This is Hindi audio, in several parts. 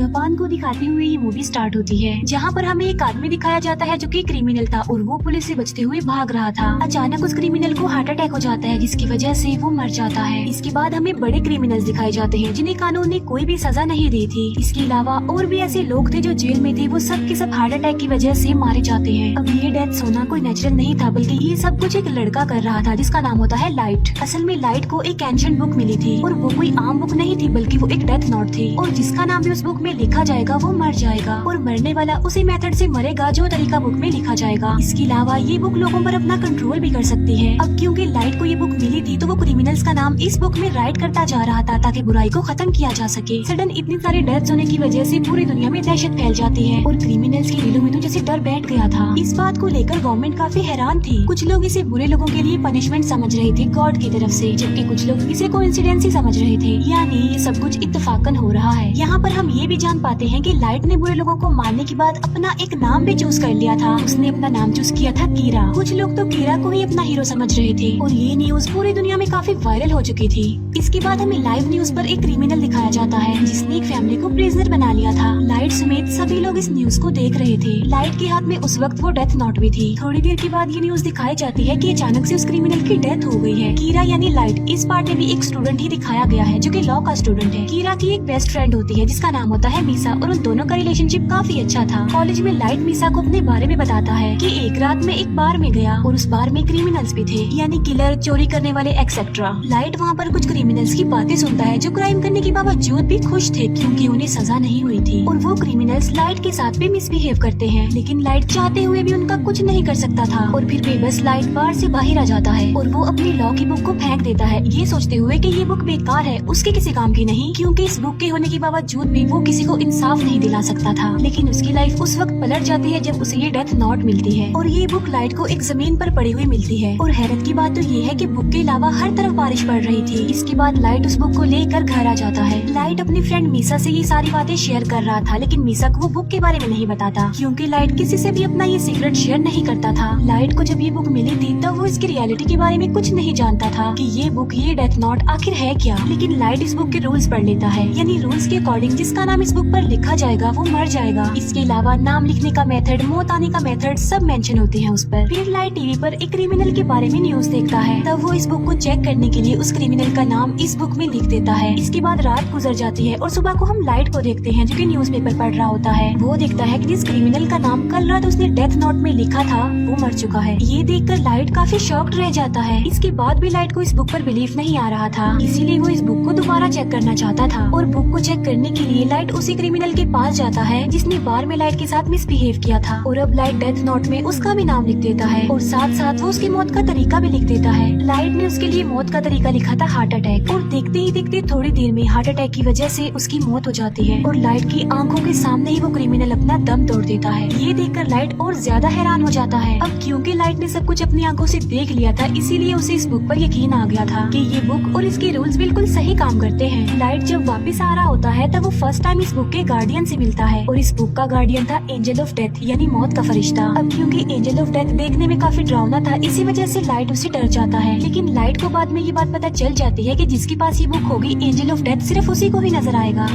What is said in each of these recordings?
जापान को दिखाते हुए ये मूवी स्टार्ट होती है, जहाँ पर हमें एक आदमी दिखाया जाता है जो कि क्रिमिनल था और वो पुलिस से बचते हुए भाग रहा था। अचानक उस क्रिमिनल को हार्ट अटैक हो जाता है, जिसकी वजह से वो मर जाता है। इसके बाद हमें बड़े क्रिमिनल्स दिखाए जाते हैं जिन्हें कानून ने कोई भी सजा नहीं दी थी। इसके अलावा और भी ऐसे लोग थे जो जेल में थे, वो सब के सब हार्ट अटैक की वजह से मारे जाते हैं। अब ये डेथ होना कोई नेचुरल नहीं था, बल्कि ये सब कुछ एक लड़का कर रहा था जिसका नाम होता है लाइट। असल में लाइट को एक एंशिएंट बुक मिली थी और वो कोई आम बुक नहीं थी, बल्कि वो एक डेथ नोट थी, और जिसका नाम भी उस बुक में लिखा जाएगा वो मर जाएगा, और मरने वाला उसी मेथड से मरेगा जो तरीका बुक में लिखा जाएगा। इसके अलावा ये बुक लोगों पर अपना कंट्रोल भी कर सकती है। अब क्योंकि लाइट को ये बुक मिली थी, तो वो क्रिमिनल्स का नाम इस बुक में राइट करता जा रहा था ताकि बुराई को खत्म किया जा सके। सडन इतनी सारी डेथ्स होने की वजह से पूरी दुनिया में दहशत फैल जाती है और क्रिमिनल्स के दिलों में तो जैसे डर बैठ गया था। इस बात को लेकर गवर्नमेंट काफी हैरान थी। कुछ लोग इसे बुरे लोगों के लिए पनिशमेंट समझ रहे थे गॉड की तरफ से, जबकि कुछ लोग इसे कोइंसिडेंस ही समझ रहे थे, यानी ये सब कुछ इत्तेफाकन हो रहा है। यहाँ पर हम ये भी जान पाते हैं कि लाइट ने बुरे लोगों को मारने के बाद अपना एक नाम भी चूज कर लिया था। उसने अपना नाम चूज किया था कीरा। कुछ लोग तो कीरा को ही अपना हीरो समझ रहे थे और ये न्यूज पूरी दुनिया में काफी वायरल हो चुकी थी। इसके बाद हमें लाइव न्यूज पर एक क्रिमिनल दिखाया जाता है जिसने एक फैमिली को प्रिजनर बना लिया था। लाइट समेत सभी लोग इस न्यूज को देख रहे थे। लाइट के हाथ में उस वक्त वो डेथ नोट भी थी। थोड़ी देर के बाद ये न्यूज दिखाई जाती है कि अचानक से उस क्रिमिनल की डेथ हो गई है। कीरा यानी लाइट इस पार्ट में भी एक स्टूडेंट ही दिखाया गया है जो कि लॉ का स्टूडेंट है। कीरा की एक बेस्ट फ्रेंड होती है जिसका नाम होता है मीसा, और उन दोनों का रिलेशनशिप काफी अच्छा था। कॉलेज में लाइट मीसा को अपने बारे में बताता है कि एक रात में एक बार में गया और उस बार में क्रिमिनल्स भी थे, यानी किलर, चोरी करने वाले एक्सेट्रा। लाइट वहाँ पर कुछ क्रिमिनल्स की बातें सुनता है जो क्राइम करने के बावजूद भी खुश थे क्योंकि उन्हें सजा नहीं हुई थी, और वो क्रिमिनल्स लाइट के साथ भी मिसबिहेव करते हैं, लेकिन लाइट चाहते हुए भी उनका कुछ नहीं कर सकता था। और फिर बेबस लाइट बार से बाहर आ जाता है और वो अपनी लॉ की बुक को फेंक देता है, ये सोचते हुए कि ये बुक बेकार है, उसके किसी काम की नहीं, क्योंकि इस बुक के होने के बावजूद भी वो किसी को इंसाफ नहीं दिला सकता था। लेकिन उसकी लाइफ उस वक्त पलट जाती है जब उसे ये डेथ नोट मिलती है, और ये बुक लाइट को एक जमीन पर पड़ी हुई मिलती है। और हैरत की बात तो ये है कि बुक के अलावा हर तरफ बारिश पड़ रही थी। इसके बाद लाइट उस बुक को लेकर घर आ जाता है। लाइट अपनी फ्रेंड मीसा से ये सारी बातें शेयर कर रहा था, लेकिन मीसा को वो बुक के बारे में नहीं बताता, क्योंकि लाइट किसी से भी अपना ये सीक्रेट शेयर नहीं करता था। लाइट को जब ये बुक मिली थी तब वो इसकी रियलिटी के बारे में कुछ नहीं जानता था कि ये बुक, ये डेथ नोट आखिर है क्या। लेकिन लाइट इस बुक के रूल्स पढ़ लेता है, यानी रूल्स के अकॉर्डिंग जिसका नाम इस बुक पर लिखा जाएगा वो मर जाएगा। इसके अलावा नाम लिखने का मेथड, मौत आने का मेथड सब मेंशन होते हैं उस पर। फिर लाइट टीवी पर एक क्रिमिनल के बारे में न्यूज देखता है, तब वो इस बुक को चेक करने के लिए उस क्रिमिनल का नाम इस बुक में लिख देता है। इसके बाद रात गुजर जाती है और सुबह को हम लाइट को देखते हैं जो कि न्यूज़पेपर पढ़ रहा होता है। वो देखता है कि जिस क्रिमिनल का नाम कल रात उसने डेथ नोट में लिखा था वो मर चुका है। ये देखकर लाइट काफी शॉक्ड रह जाता है। इसके बाद भी लाइट को इस बुक पर बिलीफ नहीं आ रहा था, इसीलिए वो इस बुक को दोबारा चेक करना चाहता था, और बुक को चेक करने के लिए लाइट उसी क्रिमिनल के पास जाता है जिसने बार में लाइट के साथ मिसबिहेव किया था, और अब लाइट डेथ नोट में उसका भी नाम लिख देता है और साथ साथ वो उसकी मौत का तरीका भी लिख देता है। लाइट ने उसके लिए मौत का तरीका लिखा था हार्ट अटैक, और देखते ही देखते थोड़ी देर में हार्ट अटैक की वजह से उसकी मौत हो जाती है, और लाइट की आंखों के सामने ही वो क्रिमिनल अपना दम तोड़ देता है। ये देखकर लाइट और ज्यादा हैरान हो जाता है। अब क्योंकि लाइट ने सब कुछ अपनी आंखों से देख लिया था, इसीलिए उसे इस बुक पर यकीन आ गया था कि ये बुक और इसके रूल्स बिल्कुल सही काम करते हैं। लाइट जब वापस आ रहा होता है तब वो फर्स्ट टाइम इस बुक के गार्डियन से मिलता है, और इस बुक का गार्डियन था एंजल ऑफ डेथ, यानी मौत का फरिश्ता। अब क्योंकि एंजल ऑफ डेथ देखने में काफी डरावना था, इसी वजह से लाइट उससे डर जाता है। लेकिन लाइट को बाद में ये बात पता चल जाती है कि जिसके पास ये बुक होगी, एंजल ऑफ डेथ सिर्फ उसी को ही नजर आएगा।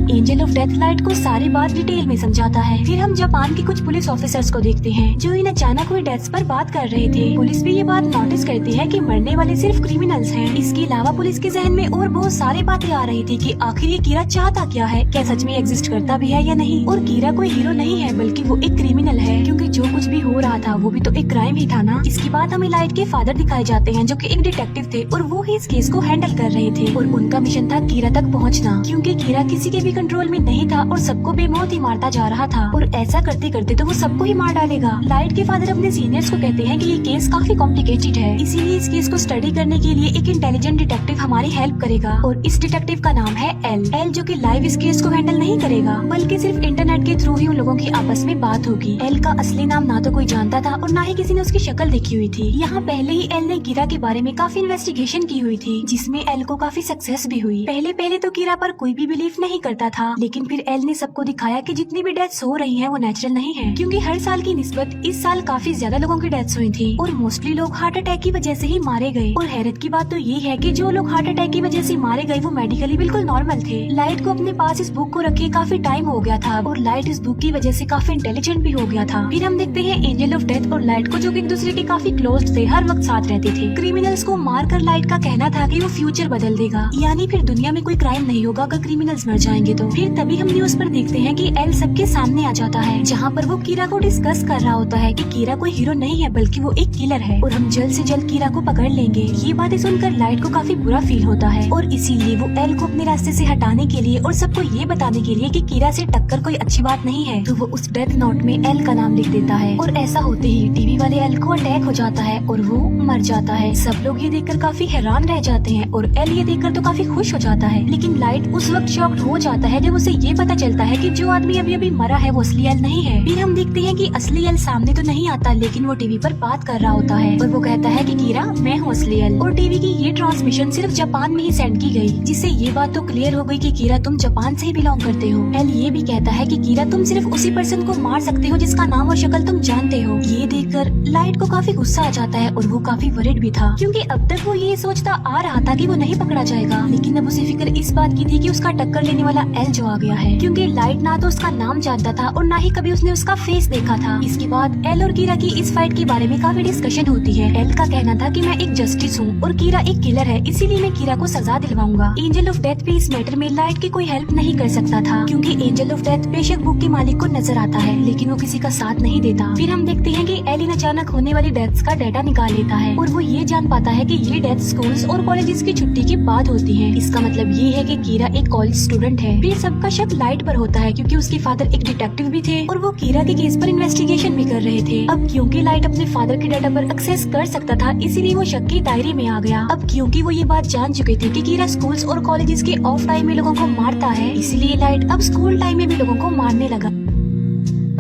एंजल ऑफ डेथ लाइट को सारी बात डिटेल में समझाता है। फिर हम जापान के कुछ पुलिस ऑफिसर्स को देखते हैं जो इन अचानक हुई डेथ्स पर बात कर रहे थे। पुलिस भी ये बात नोटिस करती है कि मरने वाले सिर्फ क्रिमिनल्स हैं। इसके अलावा पुलिस के जहन में और बहुत सारी बातें आ रही थी कि आखिर ये कीरा चाहता क्या है, क्या सच में एग्जिस्ट करता भी है या नहीं, और कीरा कोई हीरो नहीं है बल्कि वो एक क्रिमिनल है, क्योंकि जो कुछ भी हो रहा था वो भी तो एक क्राइम ही था ना। इसके बाद हमें लाइट के फादर दिखाए जाते हैं जो कि एक डिटेक्टिव थे, और वो ही इस केस को हैंडल कर रहे थे, और उनका मिशन था कीरा तक पहुँचना, क्योंकि कीरा किसी के भी कंट्रोल में नहीं था और सबको बेमौत ही मारता जा रहा था, और ऐसा करते करते तो वो सबको ही मार डालेगा। लाइट के फादर अपने सीनियर्स को कहते हैं कि ये केस काफी कॉम्प्लिकेटेड है, इसीलिए इस केस को स्टडी करने के लिए एक इंटेलिजेंट डिटेक्टिव हमारी हेल्प करेगा, और इस डिटेक्टिव का नाम है एल, जो कि लाइव इस केस को हैंडल नहीं करेगा बल्कि सिर्फ इंटरनेट के थ्रू ही उन लोगों की आपस में बात होगी। एल का असली नाम ना तो कोई जानता था और ना ही किसी ने उसकी शक्ल देखी हुई थी। यहाँ पहले ही एल ने कीरा के बारे में काफी इन्वेस्टिगेशन की हुई थी, जिसमें एल को काफी सक्सेस भी हुई। पहले तो कीरा पर कोई भी बिलीव नहीं करता रहा था, लेकिन फिर एल ने सबको दिखाया कि जितनी भी डेथ्स हो रही हैं वो नेचुरल नहीं है, क्योंकि हर साल की निस्बत इस साल काफी ज्यादा लोगों की डेथ्स हुई थी और मोस्टली लोग हार्ट अटैक की वजह से ही मारे गए। और हैरत की बात तो ये है कि जो लोग हार्ट अटैक की वजह से मारे गए वो मेडिकली बिल्कुल नॉर्मल थे। लाइट को अपने पास इस बुक को रखे काफी टाइम हो गया था और लाइट इस बुक की वजह से काफी इंटेलिजेंट भी हो गया था। फिर हम देखते हैं एंजल ऑफ डेथ और लाइट को, जो कि एक दूसरे के काफी क्लोज थे, हर वक्त साथ रहते थे। क्रिमिनल्स को मारकर लाइट का कहना था कि वो फ्यूचर बदल देगा, यानी फिर दुनिया में कोई क्राइम नहीं होगा अगर क्रिमिनल्स मर जाएंगे तो। फिर तभी हम न्यूज पर देखते हैं कि एल सबके सामने आ जाता है, जहाँ पर वो कीरा को डिस्कस कर रहा होता है कि कीरा कोई हीरो नहीं है बल्कि वो एक किलर है और हम जल्द से जल्द कीरा को पकड़ लेंगे। ये बातें सुनकर लाइट को काफी बुरा फील होता है और इसीलिए वो एल को अपने रास्ते से हटाने के लिए और सबको ये बताने के लिए कि कीरा से टक्कर कोई अच्छी बात नहीं है, तो वो उस डेथ नोट में एल का नाम लिख देता है। और ऐसा होते ही टीवी वाले एल को अटैक हो जाता है और वो मर जाता है। सब लोग ये देखकर काफी हैरान रह जाते हैं और एल ये देखकर तो काफी खुश हो जाता है, लेकिन लाइट उस वक्त शॉक्ड हो जाता है जब उसे ये पता चलता है कि जो आदमी अभी अभी मरा है वो असली एल नहीं है। फिर हम देखते हैं कि असली एल सामने तो नहीं आता, लेकिन वो टीवी पर बात कर रहा होता है और वो कहता है कि कीरा मैं हूँ असली एल। और टीवी की ये ट्रांसमिशन सिर्फ जापान में ही सेंड की गई, जिससे ये बात तो क्लियर हो गई कि कीरा तुम जापान से ही बिलोंग करते हो। एल ये भी कहता है कि कीरा तुम सिर्फ उसी पर्सन को मार सकते हो जिसका नाम और शक्ल तुम जानते हो। ये देखकर लाइट को काफी गुस्सा आ जाता है और वो काफी वरिड भी था, क्योंकि अब तक वो ये सोचता आ रहा था कि वो नहीं पकड़ा जाएगा, लेकिन अब उसे फिक्र इस बात की थी कि उसका टक्कर लेने वाला एल जो आ गया है, क्योंकि लाइट ना तो उसका नाम जानता था और ना ही कभी उसने उसका फेस देखा था। इसके बाद एल और कीरा की इस फाइट के बारे में काफी डिस्कशन होती है। एल का कहना था कि मैं एक जस्टिस हूँ और कीरा एक किलर है, इसीलिए मैं कीरा को सजा दिलवाऊंगा। एंजल ऑफ डेथ भी इस मैटर में लाइट की कोई हेल्प नहीं कर सकता था, क्योंकि एंजल ऑफ डेथ बेशक बुक के मालिक को नजर आता है लेकिन वो किसी का साथ नहीं देता। फिर हम देखते हैं कि एल इन अचानक होने वाली डेथ्स का डाटा निकाल लेता है और वो ये जान पाता है कि ये डेथ स्कूल्स और कॉलेजेस की छुट्टी के बाद होती है। इसका मतलब ये है कि कीरा एक कॉलेज स्टूडेंट है। फिर सबका शक लाइट पर होता है, क्योंकि उसके फादर एक डिटेक्टिव भी थे और वो कीरा के केस पर इन्वेस्टिगेशन भी कर रहे थे। अब क्योंकि लाइट अपने फादर के डाटा पर एक्सेस कर सकता था, इसीलिए वो शक के दायरे में आ गया। अब क्योंकि वो ये बात जान चुके थे कि कीरा स्कूल्स और कॉलेजेस के ऑफ टाइम में लोगों को मारता है, इसीलिए लाइट अब स्कूल टाइम में भी लोगों को मारने लगा।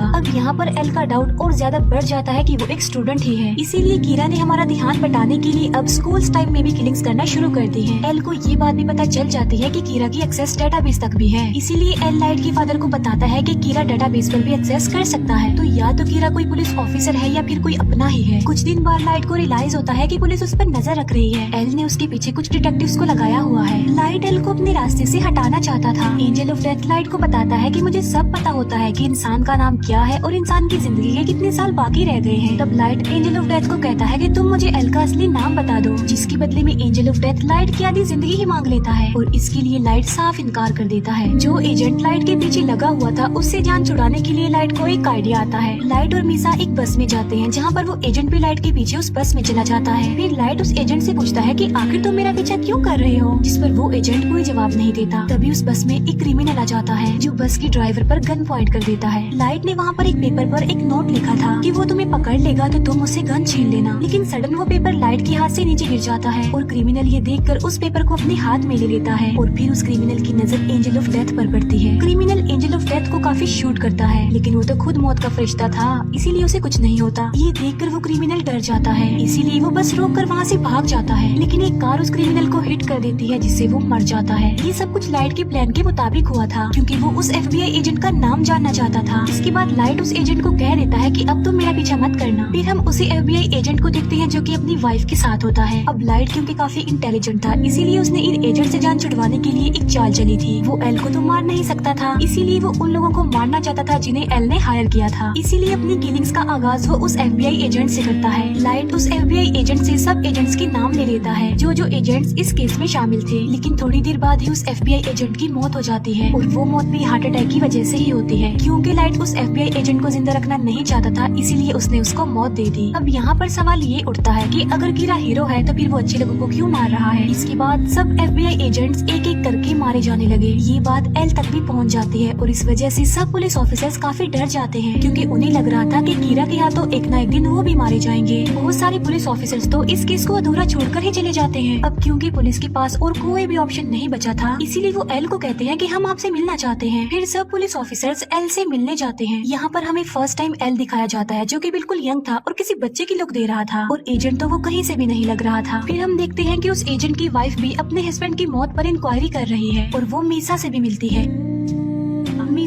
अब यहाँ पर एल का डाउट और ज्यादा बढ़ जाता है कि वो एक स्टूडेंट ही है, इसीलिए कीरा ने हमारा ध्यान बटाने के लिए अब स्कूल टाइम में भी किलिंग्स करना शुरू कर दी है। एल को ये बात भी पता चल जाती है कि कीरा की एक्सेस डेटाबेस तक भी है, इसीलिए एल लाइट के फादर को बताता है कि कीरा डेटाबेस पर भी एक्सेस कर सकता है। तो या तो कीरा कोई पुलिस ऑफिसर है या फिर कोई अपना ही है। कुछ दिन बाद लाइट को रियलाइज होता है कि पुलिस उस पर नजर रख रही है। एल ने उसके पीछे कुछ डिटेक्टिव्स को लगाया हुआ है। लाइट एल को अपने रास्ते से हटाना चाहता था। एंजल ऑफ डेथ लाइट को बताता है कि मुझे सब पता होता है कि इंसान का नाम क्या है और इंसान की जिंदगी के कितने साल बाकी रह गए हैं। तब लाइट एंजल ऑफ डेथ को कहता है कि तुम मुझे एल का असली नाम बता दो, जिसके बदले में एंजल ऑफ डेथ लाइट की आधी जिंदगी ही मांग लेता है और इसके लिए लाइट साफ इनकार कर देता है। जो एजेंट लाइट के पीछे लगा हुआ था उससे जान छुड़ाने के लिए लाइट को एक आइडिया आता है। लाइट और मीसा एक बस में जाते हैं, जहाँ पर वो एजेंट भी लाइट के पीछे उस बस में चला जाता है। फिर लाइट उस एजेंट से पूछता है कि आखिर तुम मेरा पीछा क्यों कर रहे हो, जिस पर वो एजेंट कोई जवाब नहीं देता। तभी उस बस में एक क्रिमिनल आ जाता है जो बस की ड्राइवर पर गन पॉइंट कर देता है। लाइट ने वहाँ पर एक पेपर पर एक नोट लिखा था कि वो तुम्हें पकड़ लेगा तो तुम उससे गन छीन लेना, लेकिन सडन वो पेपर लाइट के हाथ से नीचे गिर जाता है और क्रिमिनल ये देखकर उस पेपर को अपने हाथ में ले लेता है और फिर उस क्रिमिनल की नजर एंजल ऑफ डेथ पर पड़ती है। क्रिमिनल एंजल ऑफ डेथ को काफी शूट करता है, लेकिन वो तो खुद मौत का फरिश्ता था, इसीलिए उसे कुछ नहीं होता। ये देखकर वो क्रिमिनल डर जाता है, इसीलिए वो बस रोक कर वहाँ से भाग जाता है, लेकिन एक कार उस क्रिमिनल को हिट कर देती है जिससे वो मर जाता है। ये सब कुछ लाइट के प्लान के मुताबिक हुआ था, क्योंकि वो उस FBI एजेंट का नाम जानना चाहता था। इसके बाद लाइट उस एजेंट को कह देता है कि अब तुम मेरा पीछा मत करना। फिर हम उसी FBI एजेंट को देखते हैं जो कि अपनी वाइफ के साथ होता है। अब लाइट क्योंकि काफी इंटेलिजेंट था, इसीलिए उसने इन एजेंट से जान छुड़वाने के लिए एक चाल चली थी। वो एल को तो मार नहीं सकता था, इसीलिए वो उन लोगों को मारना चाहता था जिन्हें एल ने हायर किया था। इसीलिए अपनी किलिंग्स का आगाज वो उस FBI एजेंट से करता है। लाइट उस FBI एजेंट से सब एजेंट्स के नाम ले लेता है जो एजेंट्स इस केस में शामिल थे, लेकिन थोड़ी देर बाद ही उस FBI एजेंट की मौत हो जाती है और वो मौत भी हार्ट अटैक की वजह से ही होती है। क्योंकि लाइट उस FBI एजेंट को जिंदा रखना नहीं चाहता था, इसीलिए उसने उसको मौत दे दी। अब यहाँ पर सवाल ये उठता है कि अगर कीरा हीरो है तो फिर वो अच्छे लोगों को क्यों मार रहा है। इसके बाद सब FBI एजेंट्स एक एक करके मारे जाने लगे। ये बात एल तक भी पहुँच जाती है और इस वजह से सब पुलिस ऑफिसर्स काफी डर जाते हैं, क्योंकि उन्हें लग रहा था कि कीरा के हाथों एक ना एक दिन वो भी मारे जाएंगे। बहुत सारे पुलिस ऑफिसर्स तो इस केस को अधूरा छोड़कर ही चले जाते हैं। अब क्योंकि पुलिस के पास और कोई भी ऑप्शन नहीं बचा था, इसीलिए वो एल को कहते हैं कि हम आपसे मिलना चाहते हैं। फिर सब पुलिस ऑफिसर्स एल से मिलने जाते हैं। यहाँ पर हमें फर्स्ट टाइम एल दिखाया जाता है जो कि बिल्कुल यंग था और किसी बच्चे की लुक दे रहा था और एजेंट तो वो कहीं से भी नहीं लग रहा था। फिर हम देखते हैं कि उस एजेंट की वाइफ भी अपने हस्बैंड की मौत पर इंक्वायरी कर रही है और वो मीसा से भी मिलती है।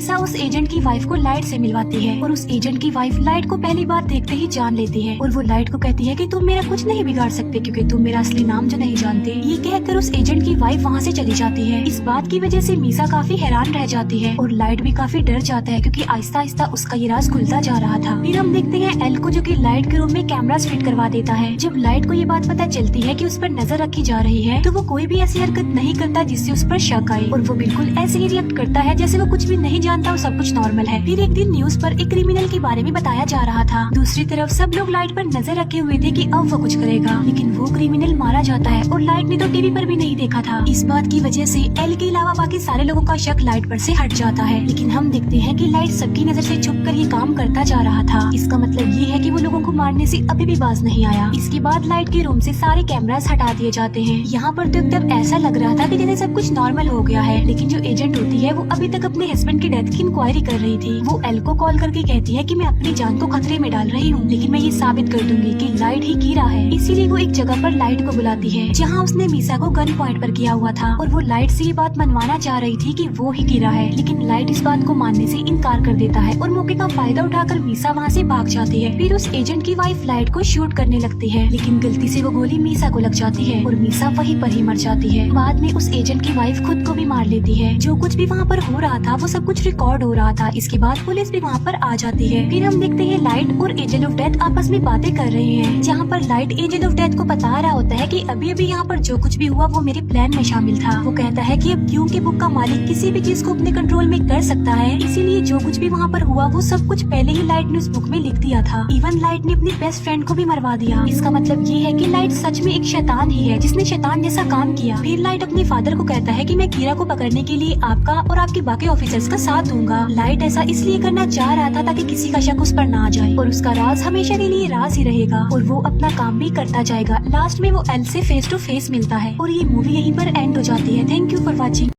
मीसा उस एजेंट की वाइफ को लाइट से मिलवाती है और उस एजेंट की वाइफ लाइट को पहली बार देखते ही जान लेती है और वो लाइट को कहती है कि तुम मेरा कुछ नहीं बिगाड़ सकते क्योंकि तुम मेरा असली नाम जो नहीं जानते। ये कहकर उस एजेंट की वाइफ वहाँ से चली जाती है। इस बात की वजह से मीसा काफी हैरान रह जाती है और लाइट भी काफी डर जाता है क्योंकि आहिस्ता आहिस्ता उसका ये राज खुलता जा रहा था। फिर हम देखते हैं एल को जो कि लाइट के रूम में कैमरास फिट करवा देता है। जब लाइट को ये बात पता चलती है कि उस पर नजर रखी जा रही है तो वो कोई भी ऐसी हरकत नहीं करता जिससे उस पर शक आए और वो बिल्कुल ऐसे ही रिएक्ट करता है जैसे वो कुछ भी नहीं जानता और सब कुछ नॉर्मल है। फिर एक दिन न्यूज पर एक क्रिमिनल के बारे में बताया जा रहा था। दूसरी तरफ सब लोग लाइट पर नजर रखे हुए थे कि अब वो कुछ करेगा, लेकिन वो क्रिमिनल मारा जाता है और लाइट ने तो टीवी पर भी नहीं देखा था। इस बात की वजह से एल के अलावा बाकी सारे लोगों का शक लाइट पर से हट जाता है, लेकिन हम देखते हैं कि लाइट सबकी नजर से छुप कर ये काम करता जा रहा था। इसका मतलब ये है कि वो लोगों को मारने से अभी भी बाज नहीं आया। इसके बाद लाइट के रूम से सारे कैमरास हटा दिए जाते हैं। यहाँ पर तो एकदम ऐसा लग रहा था कि जैसे सब कुछ नॉर्मल हो गया है, लेकिन जो एजेंट होती है वो अभी तक अपने हस्बैंड की डेथ की इंक्वायरी कर रही थी। वो एल को कॉल करके कहती है कि मैं अपनी जान को खतरे में डाल रही हूँ, लेकिन मैं ये साबित कर दूंगी कि लाइट ही कीड़ा है। इसीलिए वो एक जगह पर लाइट को बुलाती है जहाँ उसने मीसा को गन पॉइंट पर किया हुआ था और वो लाइट से ये बात मनवाना चाह रही थी कि वो ही कीड़ा है, लेकिन लाइट इस बात को मानने से इनकार कर देता है और मौके का फायदा उठाकर मीसा वहाँ से भाग जाती है। फिर उस एजेंट की वाइफ लाइट को शूट करने लगती है, लेकिन गलती से वो गोली मीसा को लग जाती है और मीसा वहीं पर ही मर जाती है। बाद में उस एजेंट की वाइफ खुद को भी मार लेती है। जो कुछ भी वहाँ पर हो रहा था वो सब कुछ रिकॉर्ड हो रहा था। इसके बाद पुलिस भी वहाँ पर आ जाती है। फिर हम देखते हैं लाइट और एंजल ऑफ डेथ आपस में बातें कर रहे हैं, जहाँ पर लाइट एंजल ऑफ डेथ को बता रहा होता है कि अभी अभी यहाँ पर जो कुछ भी हुआ वो मेरे प्लान में शामिल था। वो कहता है कि अब क्योंकि बुक का मालिक किसी भी चीज को अपने कंट्रोल में कर सकता है, इसीलिए जो कुछ भी वहाँ पर हुआ वो सब कुछ पहले ही लाइट ने उस बुक में लिख दिया था। इवन लाइट ने अपनी बेस्ट फ्रेंड को भी मरवा दिया। इसका मतलब ये है कि लाइट सच में एक शैतान ही है जिसने शैतान जैसा काम किया। फिर लाइट अपने फादर को कहता है कि मैं कीड़ा को पकड़ने के लिए आपका और आपके बाकी ऑफिसर्स का साथ दूंगा। लाइट ऐसा इसलिए करना चाह रहा था ताकि किसी का शक उस पर ना आ जाए और उसका राज हमेशा के लिए राज ही रहेगा और वो अपना काम भी करता जाएगा। लास्ट में वो एल से फेस टू फेस मिलता है और ये मूवी यहीं पर एंड हो जाती है। Thank you for watching.